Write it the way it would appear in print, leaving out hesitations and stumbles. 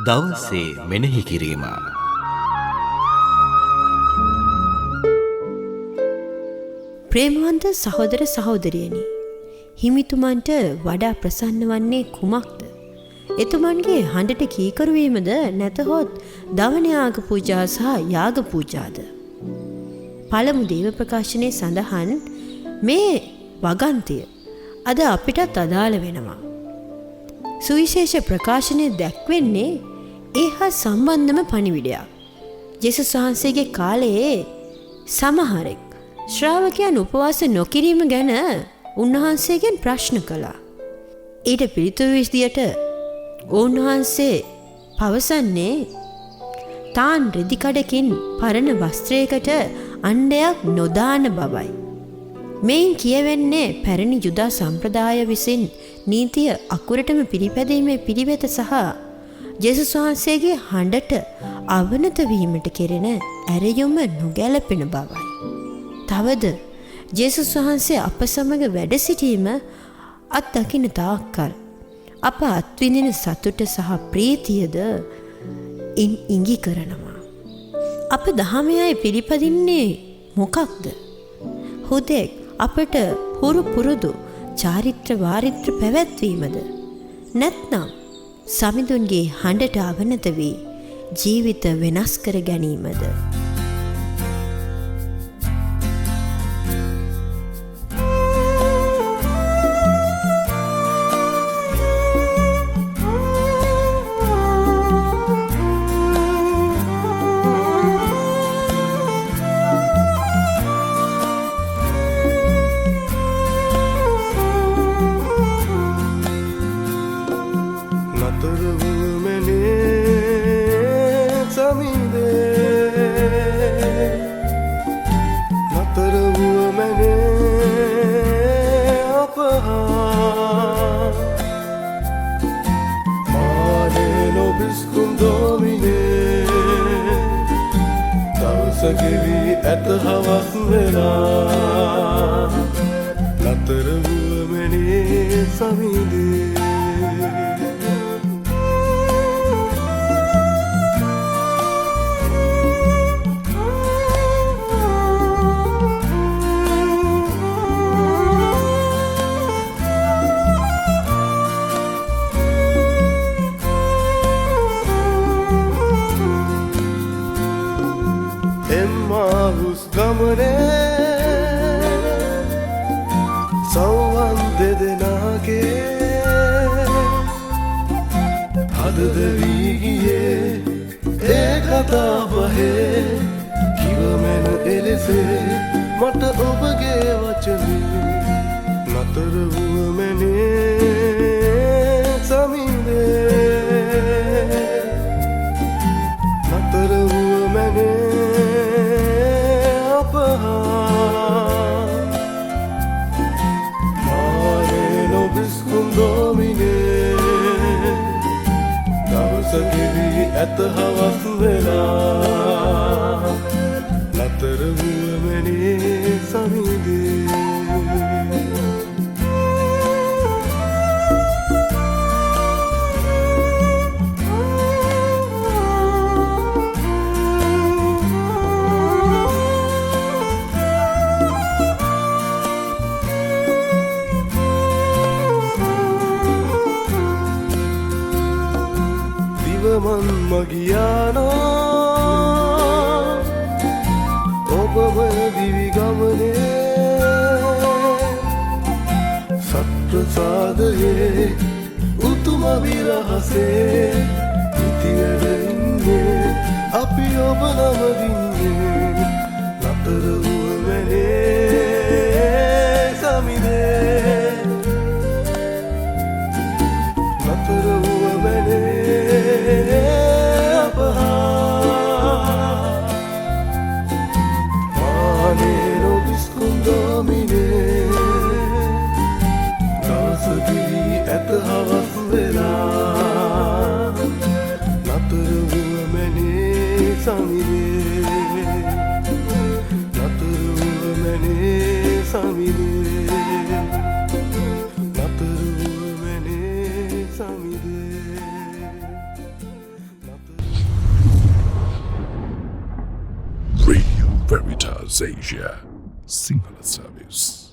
දවසේ මෙනෙහි කිරීම. ප්‍රේමවන්ත සහෝදර සහෝදරියනි, හිමිතුමන්ට වඩා ප්‍රසන්න වන්නේ කුමක්ද? එතුමන්ගේ හඬට කීකරු වීමද නැතහොත් දවන යාග පූජා සහ යාග පූජාද? පළමු දේව ප්‍රකාශනයේ සඳහන් මේ වගන්තිය අද අපිටත් අදාළ වෙනවා. සුවිශේෂ ප්‍රකාශනයේ දැක්වෙන්නේ ඒ හා සම්බන්ධම පණිවිඩයක්. ජේසුස් වහන්සේගේ කාලයේ සමහරෙක් ශ්‍රාවකයන් උපවාස නොකිරීම ගැන උන්වහන්සේගෙන් ප්‍රශ්න කළා. ඊට පිළිතුරු විදියට උන්වහන්සේ පවසන්නේ තාන් රෙදි කඩකින් පරණ වස්ත්‍රයකට අණ්ඩයක් නොදාන බවයි. මෙයින් කියවෙන්නේ පැරණි යුදා සම්ප්‍රදාය විසින් නීතිය අකුරටම පිළිපැදීමේ පිළිවෙත සහ ජේසුස් වහන්සේගේ හඬට අවනත වීමට කෙරෙන ඇරයුම නොගැලපෙන බවයි. තවද ජේසුස් වහන්සේ අප සමග වැඩ සිටීම අත්දකින තාක්කල් අප අත්විඳින සතුට සහ ප්‍රීතියද ඉඟි කරනවා. අප දහමයයි පිළිපදින්නේ මොකක්ද? හුදෙක් අපට හුරු පුරුදු චාරිත්‍ර වාරිත්‍ර පැවැත්වීමද? නැත්නම් සමිඳුන්ගේ හඬට අවනත වී ජීවිත වෙනස් කර ගැනීමද? සගෙවී ඇත හවස් වෙලා නතර වුවමනේ සමිඳේ සෞවන් දෙදෙනාගේ හදද වී ගියේ ඒ කතාබහේ කිවමැන එලෙසේ මට ඔබගේ වචනේ නතර වුවමැනේ සමිඳේ නතර වුවමැනේ සගෙවී ඇත හවස් වෙලා නතර වුවමනේ සමිඳේ මන් මගියානෝ ඔබම දිවි ගමනේ සත්ප්‍රසාදයේ උතුම විරහසේ ඉතිවර ඉන්නේ අපි ඔබ නමදින්නේ නතර වුවමනේ සමිඳේ නතර වුවමනේ ඇත හවස් වෙලා නතර වුවමනේ සමිඳේ Veritas Asia Sinhala Service.